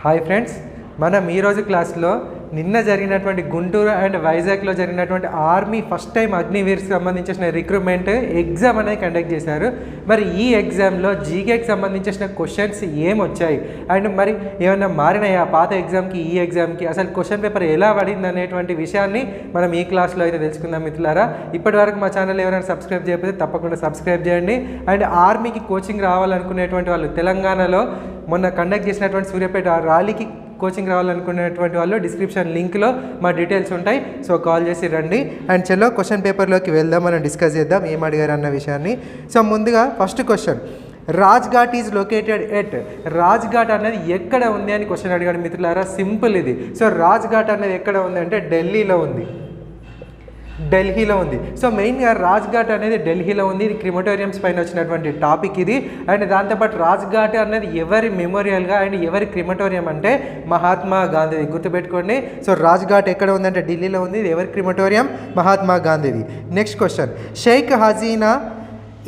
Hi friends, మనం ఈరోజు క్లాస్లో నిన్న జరిగినటువంటి గుంటూరు అండ్ వైజాగ్లో జరిగినటువంటి ఆర్మీ ఫస్ట్ టైం అగ్నివీర్కి సంబంధించిన రిక్రూట్మెంట్ ఎగ్జామ్ అనేది కండక్ట్ చేశారు. మరి ఈ ఎగ్జామ్లో జీకేకి సంబంధించిన క్వశ్చన్స్ ఏమొచ్చాయి అండ్ మరి ఏమైనా మారినాయా పాత ఎగ్జామ్కి ఈ ఎగ్జామ్కి, అసలు క్వశ్చన్ పేపర్ ఎలా పడింది అనేటువంటి విషయాన్ని మనం ఈ క్లాస్లో అయితే తెలుసుకుందాం మిత్రులారా. ఇప్పటి వరకు మా ఛానల్ ఎవరైనా సబ్స్క్రైబ్ చేయకపోతే తప్పకుండా సబ్స్క్రైబ్ చేయండి. అండ్ ఆర్మీకి కోచింగ్ రావాలనుకునేటువంటి వాళ్ళు తెలంగాణలో మొన్న కండక్ట్ చేసినటువంటి సూర్యాపేట ర్యాలీకి కోచింగ్ రావాలనుకునేటువంటి వాళ్ళు డిస్క్రిప్షన్ లింక్లో మా డీటెయిల్స్ ఉంటాయి. సో కాల్ చేసి రండి. అండ్ చలో క్వశ్చన్ పేపర్లోకి వెళ్దాం, మనం డిస్కస్ చేద్దాం ఏం అడిగారు అన్న విషయాన్ని. సో ముందుగా first question, Rajghat is located at. Rajghat అనేది ఎక్కడ ఉంది అని క్వశ్చన్ అడిగాడు మిత్రులారా. సింపుల్ ఇది. సో రాజ్ఘాట్ అనేది ఎక్కడ ఉంది అంటే ఢిల్లీలో ఉంది. సో మెయిన్గా రాజ్ఘాట్ అనేది ఢిల్లీలో ఉంది. ఇది క్రిమటోరియంస్ పైన వచ్చినటువంటి టాపిక్ ఇది. అండ్ దాంతోపాటు రాజ్ఘాట్ అనేది ఎవరి మెమోరియల్గా అండ్ ఎవరి క్రిమటోరియం అంటే మహాత్మా గాంధీది, గుర్తుపెట్టుకోండి. సో రాజ్ఘాట్ ఎక్కడ ఉందంటే ఢిల్లీలో ఉంది. ఇది ఎవరి క్రిమటోరియం? మహాత్మా గాంధీది. Next question, Sheikh Hasina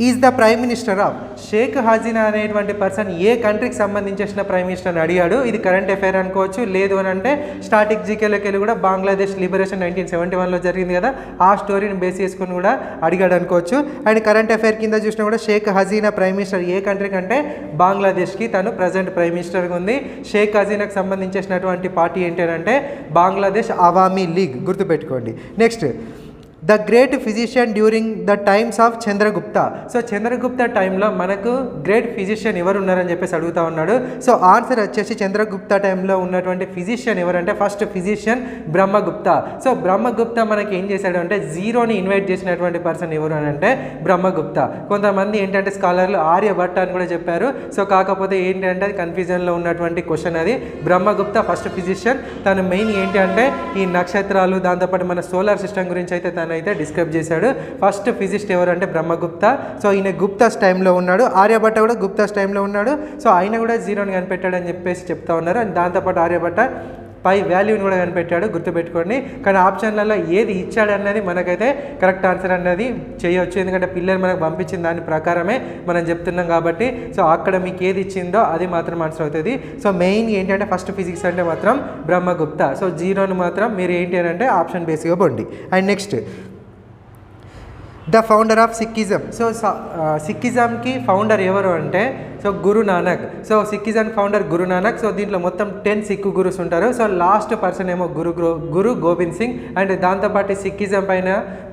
is the prime minister of. Sheikh Hasina అనేటువంటి పర్సన్ ఏ కంట్రీకి సంబంధించిన ప్రైమ్ మినిస్టర్ అని అడిగాడు. ఇది కరెంట్ అఫైర్ అనుకోవచ్చు, లేదు అని అంటే స్టాటిక్ జీకేలోకి వెళ్ళి కూడా బంగ్లాదేశ్ లిబరేషన్ 1971లో జరిగింది కదా, ఆ స్టోరీని బేస్ చేసుకుని కూడా అడిగాడు అనుకోవచ్చు. అండ్ కరెంట్ అఫైర్ కింద చూసినా కూడా షేక్ హసీనా ప్రైమ్ మినిస్టర్ ఏ కంట్రీకి అంటే బంగ్లాదేశ్కి తను ప్రజెంట్ ప్రైమ్ మినిస్టర్గా ఉంది. షేక్ హసీనాకి సంబంధించినటువంటి పార్టీ ఏంటంటే బంగ్లాదేశ్ అవామీ లీగ్, గుర్తుపెట్టుకోండి. Next, the great physician during the times of Chandragupta. So Chandragupta టైంలో మనకు గ్రేట్ ఫిజిషియన్ ఎవరు ఉన్నారని చెప్పేసి అడుగుతా ఉన్నాడు. సో ఆన్సర్ వచ్చేసి చంద్రగుప్త టైంలో ఉన్నటువంటి ఫిజిషియన్ ఎవరంటే first physician Brahmagupta. So Brahmagupta మనకి ఏం చేశాడు అంటే జీరోని ఇన్వైట్ చేసినటువంటి పర్సన్ ఎవరు అని అంటే బ్రహ్మగుప్త. కొంతమంది ఏంటంటే స్కాలర్లు ఆర్యభట్ట అని కూడా చెప్పారు. సో కాకపోతే ఏంటంటే అది కన్ఫ్యూజన్లో ఉన్నటువంటి క్వశ్చన్ అది. Brahmagupta first physician. తను మెయిన్ ఏంటి అంటే ఈ నక్షత్రాలు దాంతోపాటు మన సోలార్ సిస్టమ్ గురించి అయితే తను అయితే డిస్క్రైబ్ చేశాడు. ఫస్ట్ ఫిజిస్ట్ ఎవరు అంటే బ్రహ్మగుప్త. సో ఈయన గుప్తాస్ టైంలో ఉన్నాడు. ఆర్యభట్ట కూడా గుప్తాస్ టైంలో ఉన్నాడు. సో ఆయన కూడా జీరోని కనిపెట్టాడు అని చెప్పేసి చెప్తా ఉన్నారు. అండ్ దాంతోపాటు ఆర్యభట్ట పై వాల్యూని కూడా కనిపెట్టాడు, గుర్తుపెట్టుకోండి. కానీ ఆప్షన్లలో ఏది ఇచ్చాడు అన్నది మనకైతే కరెక్ట్ ఆన్సర్ అన్నది చేయవచ్చు, ఎందుకంటే పిల్లలు మనకు పంపించిన దాని ప్రకారమే మనం చెప్తున్నాం కాబట్టి. సో అక్కడ మీకు ఏది ఇచ్చిందో అది మాత్రం ఆన్సర్ అవుతుంది. సో మెయిన్ ఏంటంటే ఫస్ట్ ఫిజిక్స్ అంటే మాత్రం బ్రహ్మగుప్త. సో జీరోను మాత్రం మీరు ఏంటి అని అంటే ఆప్షన్ బేస్గా పోండి. And next, the founder of Sikhism. So సిక్కిజంకి ఫౌండర్ ఎవరు అంటే so Guru Nanak. So Sikhism founder Guru Nanak. So దీంట్లో మొత్తం 10 సిక్కు గురుస్ ఉంటారు. సో లాస్ట్ పర్సన్ ఏమో గురు గోబింద్ సింగ్. అండ్ దాంతోపాటు సిక్కిజం పైన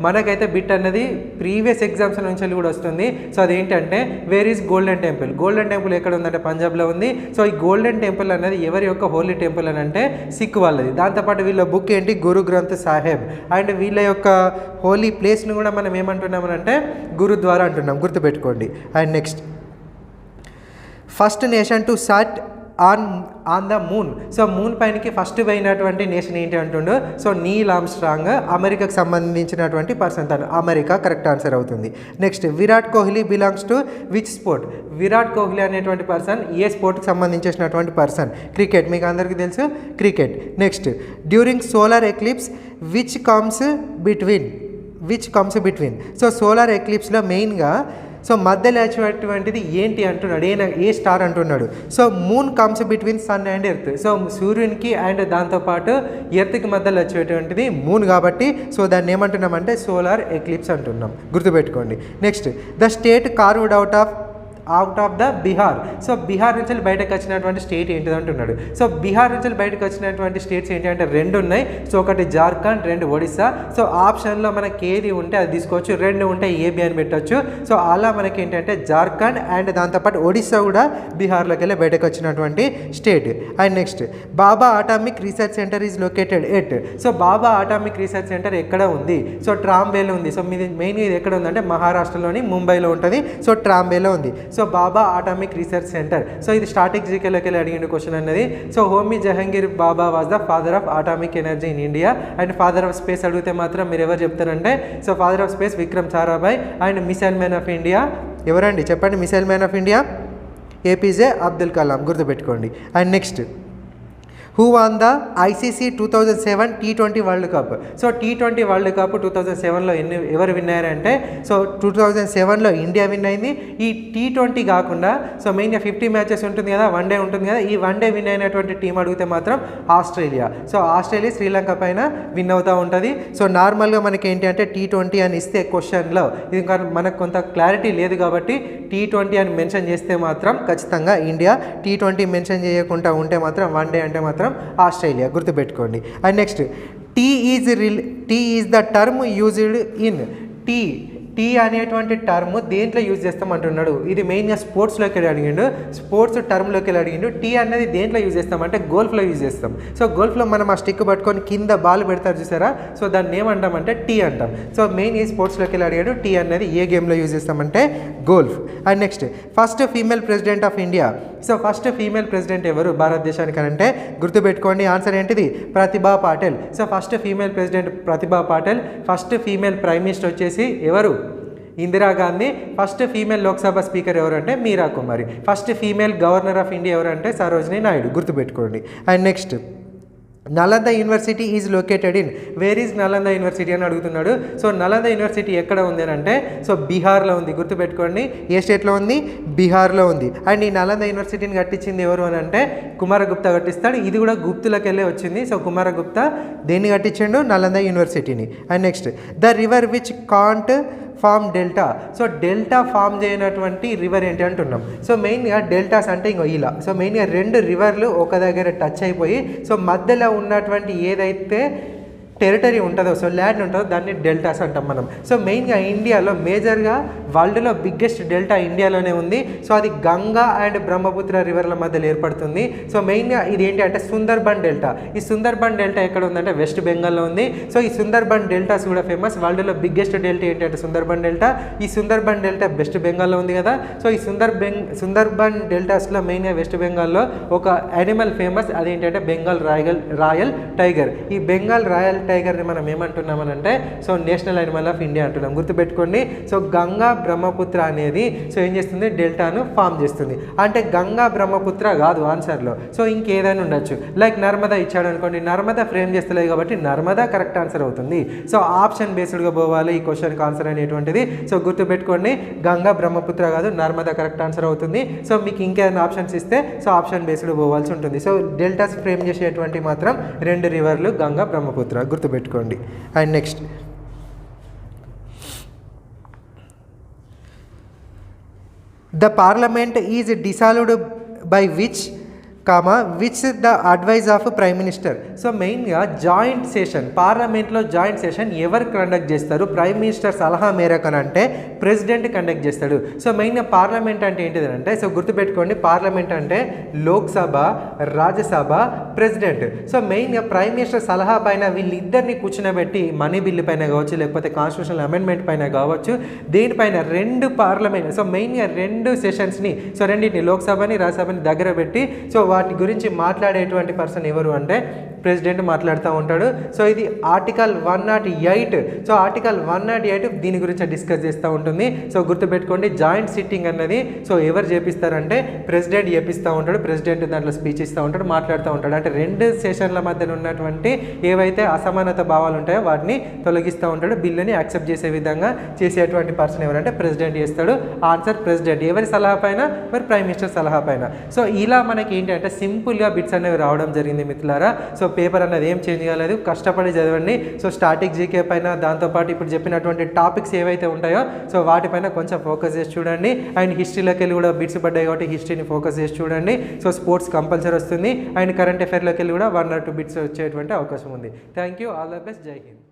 మనకైతే బిట్ అన్నది ప్రీవియస్ ఎగ్జామ్స్ నుంచి కూడా వస్తుంది. సో అదేంటంటే where is golden temple. Golden temple ఎక్కడ ఉందంటే పంజాబ్లో ఉంది. సో ఈ గోల్డెన్ టెంపుల్ అనేది ఎవరి యొక్క హోలీ టెంపుల్ అని అంటే సిక్ వాళ్ళది. దాంతోపాటు వీళ్ళ బుక్ ఏంటి గురు గ్రంథ్ సాహెబ్. అండ్ వీళ్ళ యొక్క హోలీ ప్లేస్ను కూడా మనం ఏమంటున్నామనంటే గురుద్వారా అంటున్నాం, గుర్తుపెట్టుకోండి. And next, first nation to sat on the moon. So moon పైనకి ఫస్ట్ పోయినటువంటి నేషన్ ఏంటి అంటుండు. సో నీల్ ఆర్మ్స్ట్రాంగ్, అమెరికాకు సంబంధించినటువంటి పర్సన్, తను అమెరికా కరెక్ట్ ఆన్సర్ అవుతుంది. Next, Virat Kohli belongs to which sport. Virat Kohli అనేటువంటి పర్సన్ ఏ స్పోర్ట్కి సంబంధించినటువంటి పర్సన్? క్రికెట్, మీకు అందరికీ తెలుసు cricket. Next, during solar eclipse which comes between. So solar ఎక్లిప్స్లో మెయిన్గా సో మధ్యలో వచ్చేటువంటిది ఏంటి అంటున్నాడు, ఏ స్టార్ అంటున్నాడు. So moon comes between sun and earth. So సూర్యునికి అండ్ దాంతోపాటు ఎర్త్కి మధ్యలో వచ్చేటువంటిది మూన్ కాబట్టి సో దాన్ని ఏమంటున్నామంటే సోలార్ ఎక్లిప్స్ అంటున్నాం, గుర్తుపెట్టుకోండి. Next, the state carved out of the Bihar. So Bihar నుంచి బయటకు వచ్చినటువంటి స్టేట్ ఏంటిది అంటున్నాడు. సో బీహార్ నుంచి బయటకు వచ్చినటువంటి స్టేట్స్ ఏంటి అంటే 2 ఉన్నాయి. సో ఒకటి జార్ఖండ్, 2 ఒడిస్సా. సో ఆప్షన్లో మనకి ఏది ఉంటే అది తీసుకోవచ్చు, 2 ఉంటే ఏబి అని పెట్టవచ్చు. సో అలా మనకి ఏంటంటే జార్ఖండ్ అండ్ దాంతోపాటు ఒడిస్సా కూడా బీహార్లోకి వెళ్ళి బయటకు వచ్చినటువంటి state. And next, Baba atomic research centre is located at. So Bhabha atomic research centre ఎక్కడ ఉంది? సో ట్రాంబేలో ఉంది. సో మీది మెయిన్ ఇది ఎక్కడ ఉందంటే మహారాష్ట్రలోని ముంబైలో ఉంటుంది. సో ట్రాంబేలో ఉంది. So Bhabha atomic research centre. So ఇది స్టాటిక్ జీకేలోకి వెళ్ళి అడిగిన క్వశ్చన్ అన్నది. So Homi Jehangir Bhabha was the father of atomic energy in India. And father of space అడిగితే మాత్రం మీరు ఎవరు చెప్తారంటే so father of space Vikram Sarabhai. And missile man of India ఎవరండి చెప్పండి? Missile man of India APJ Abdul Kalam, గుర్తుపెట్టుకోండి. And next, who won the ICC 2007 T20 world cup. So T20 world cup 2007లో ఎవరు win అయ్యారంటే సో 2007లో ఇండియా విన్ అయింది. ఈ T20 కాకుండా so మెయిన్గా 50 matches ఉంటుంది కదా, వన్ డే ఉంటుంది కదా, ఈ వన్ డే విన్ అయినటువంటి టీం అడిగితే మాత్రం ఆస్ట్రేలియా. సో ఆస్ట్రేలియా శ్రీలంక పైన విన్ అవుతూ ఉంటుంది. సో నార్మల్గా మనకి ఏంటి అంటే T20 అని ఇస్తే క్వశ్చన్లో ఇది మనకు కొంత క్లారిటీ లేదు కాబట్టి T20 అని మెన్షన్ చేస్తే మాత్రం ఖచ్చితంగా ఇండియా, T20 మెన్షన్ చేయకుండా ఉంటే మాత్రం వన్ డే అంటే మాత్రం ఆస్ట్రేలియా, గుర్తుపెట్టుకోండి. And next T is the term used in T అనేటువంటి టర్మ్ దేంట్లో యూజ్ చేస్తాం అంటున్నాడు. ఇది మెయిన్గా స్పోర్ట్స్లోకి వెళ్ళి అడిగిండు, స్పోర్ట్స్ టర్మ్లోకి వెళ్ళి అడిగిండు. టీ అనేది దేంట్లో యూజ్ చేస్తాం అంటే గోల్ఫ్లో యూజ్ చేస్తాం. సో గోల్ఫ్లో మనం ఆ స్టిక్ పట్టుకొని కింద బాల్ పెడతారు చూసారా, సో దాన్ని ఏమంటామంటే టీ అంటాం. సో మెయిన్ ఈ స్పోర్ట్స్లోకి వెళ్ళి అడిగాడు. టీ అనేది ఏ గేమ్లో యూజ్ చేస్తామంటే golf. And next first female president of India. So first female president ఎవరు భారతదేశానికి అంటే గుర్తుపెట్టుకోండి, ఆన్సర్ ఏంటిది Pratibha Patil. So first female president Pratibha Patil. First female prime minister వచ్చేసి ఎవరు, Indira Gandhi. First female Lok Sabha speaker ఎవరంటే Meira Kumar. First female governor of India ఎవరంటే సరోజినీ నాయుడు, గుర్తుపెట్టుకోండి. And next Nalanda university is located in, where is Nalanda university అని అడుగుతున్నాడు. సో నలంద యూనివర్సిటీ ఎక్కడ ఉంది అని అంటే సో బీహార్లో ఉంది, గుర్తుపెట్టుకోండి. ఏ స్టేట్లో ఉంది, బీహార్లో ఉంది. అండ్ ఈ నలంద యూనివర్సిటీని కట్టించింది ఎవరు అని అంటే కుమారగుప్తా కట్టిస్తాడు. ఇది కూడా గుప్తులకు వెళ్ళే వచ్చింది. సో కుమారగుప్తా దేన్ని కట్టించాడు, నలంద యూనివర్సిటీని. And next the river which can't form delta. So delta form చేయనటువంటి రివర్ ఏంటి అంటున్నాం. సో మెయిన్గా డెల్టాస్ అంటే ఇంకో ఇలా, సో మెయిన్గా రెండు రివర్లు ఒక దగ్గర టచ్ అయిపోయి సో మధ్యలో ఉన్నటువంటి ఏదైతే టెరిటరీ ఉంటుందో, సో ల్యాండ్ ఉంటుందో దాన్ని డెల్టాస్ అంటాం మనం. సో మెయిన్గా ఇండియాలో మేజర్గా వరల్డ్లో బిగ్గెస్ట్ డెల్టా ఇండియాలోనే ఉంది. సో అది గంగా అండ్ బ్రహ్మపుత్ర రివర్ల మధ్యలో ఏర్పడుతుంది. సో మెయిన్గా ఇది ఏంటి అంటే సుందర్బన్ డెల్టా. ఈ సుందర్బన్ డెల్టా ఎక్కడ ఉందంటే వెస్ట్ బెంగాల్లో ఉంది. సో ఈ సుందర్బన్ డెల్టాస్ కూడా ఫేమస్. వరల్డ్లో బిగ్గెస్ట్ డెల్టా ఏంటంటే సుందర్బన్ డెల్టా. ఈ సుందర్బన్ డెల్టా వెస్ట్ బెంగాల్లో ఉంది కదా. సో ఈ సుందర్బన్ డెల్టాస్లో మెయిన్గా వెస్ట్ బెంగాల్లో ఒక యానిమల్ ఫేమస్, అదేంటంటే బెంగాల్ రాయల్ టైగర్. ఈ బెంగాల్ రాయల్ టైగర్ని మనం ఏమంటున్నామనంటే so national animal of India అంటున్నాం, గుర్తుపెట్టుకోండి. సో గంగా బ్రహ్మపుత్ర అనేది సో ఏం చేస్తుంది, డెల్టాను ఫామ్ చేస్తుంది. అంటే గంగా బ్రహ్మపుత్ర కాదు ఆన్సర్లో, సో ఇంకేదైనా ఉండొచ్చు. లైక్ నర్మదా ఇచ్చాడు అనుకోండి, నర్మదా ఫ్రేమ్ చేస్తలేదు కాబట్టి నర్మదా కరెక్ట్ ఆన్సర్ అవుతుంది. సో ఆప్షన్ బేస్డ్గా పోవాలి ఈ క్వశ్చన్కి ఆన్సర్ అనేటువంటిది. సో గుర్తుపెట్టుకోండి, గంగా బ్రహ్మపుత్ర కాదు, నర్మదా కరెక్ట్ ఆన్సర్ అవుతుంది. సో మీకు ఇంకేదైనా ఆప్షన్స్ ఇస్తే సో ఆప్షన్ బేస్డ్ పోవాల్సి ఉంటుంది. సో డెల్టాస్ ఫ్రేమ్ చేసేటువంటి మాత్రం రెండు రివర్లు గంగా బ్రహ్మపుత్ర, గుర్తుపెట్టుకోండి. And next the parliament is dissolved by which the advise of prime minister. So మెయిన్గా జాయింట్ సెషన్, పార్లమెంట్లో జాయింట్ సెషన్ ఎవరు కండక్ట్ చేస్తారు, ప్రైమ్ మినిస్టర్ సలహా మేరకు అని అంటే ప్రెసిడెంట్ కండక్ట్ చేస్తాడు. సో మెయిన్గా పార్లమెంట్ అంటే ఏంటిది అంటే సో గుర్తుపెట్టుకోండి, పార్లమెంట్ అంటే లోక్సభ, రాజ్యసభ, ప్రెసిడెంట్. సో మెయిన్గా ప్రైమ్ మినిస్టర్ సలహా పైన వీళ్ళిద్దరిని కూర్చునబెట్టి మనీ బిల్లు పైన కావచ్చు, లేకపోతే కాన్స్టిట్యూషనల్ అమెండ్మెంట్ పైన కావచ్చు, దేనిపైన రెండు పార్లమెంట్ సో మెయిన్గా రెండు సెషన్స్ని సో రెండింటిని లోక్సభని రాజ్యసభని దగ్గర పెట్టి సో వాటి గురించి మాట్లాడేటువంటి పర్సన్ ఎవరు అంటే ప్రెసిడెంట్ మాట్లాడుతూ ఉంటాడు. సో ఇది ఆర్టికల్ 108. సో ఆర్టికల్ 108 దీని గురించి డిస్కస్ చేస్తూ ఉంటుంది. సో గుర్తుపెట్టుకోండి, జాయింట్ సిట్టింగ్ అన్నది సో ఎవరు చేపిస్తారంటే ప్రెసిడెంట్ చేపిస్తూ ఉంటాడు. ప్రెసిడెంట్ దాంట్లో స్పీచ్ ఇస్తూ ఉంటాడు, మాట్లాడుతూ ఉంటాడు. అంటే రెండు సెషన్ల మధ్యన ఉన్నటువంటి ఏవైతే అసమానత భావాలు ఉంటాయో వాటిని తొలగిస్తూ ఉంటాడు. బిల్లుని యాక్సెప్ట్ చేసే విధంగా చేసేటువంటి పర్సన్ ఎవరంటే ప్రెసిడెంట్ చేస్తాడు. Answer president. ఎవరి సలహా పైన, మరి ప్రైమ్ మినిస్టర్ సలహా పైన. సో ఇలా మనకి ఏంటంటే సింపుల్గా బిట్స్ అనేవి రావడం జరిగింది మిత్రులారా. సో పేపర్ అనేది ఏం చేంజ్ కాలేదు, కష్టపడి చదవండి. సో స్టాటిక్ జీకే పైన, దాంతోపాటు ఇప్పుడు చెప్పినటువంటి టాపిక్స్ ఏవైతే ఉంటాయో సో వాటిపైన కొంచెం ఫోకస్ చేసి చూడండి. అండ్ హిస్టరీలోకి వెళ్ళి కూడా బిట్స్ పడ్డాయి కాబట్టి హిస్టరీని ఫోకస్ చేసి చూడండి. సో స్పోర్ట్స్ కంపల్సరీ వస్తుంది. అండ్ కరెంట్ అఫైర్లోకి వెళ్ళి కూడా 1 or 2 బిట్స్ వచ్చేటువంటి అవకాశం ఉంది. Thank you, all the best, జై హింద్.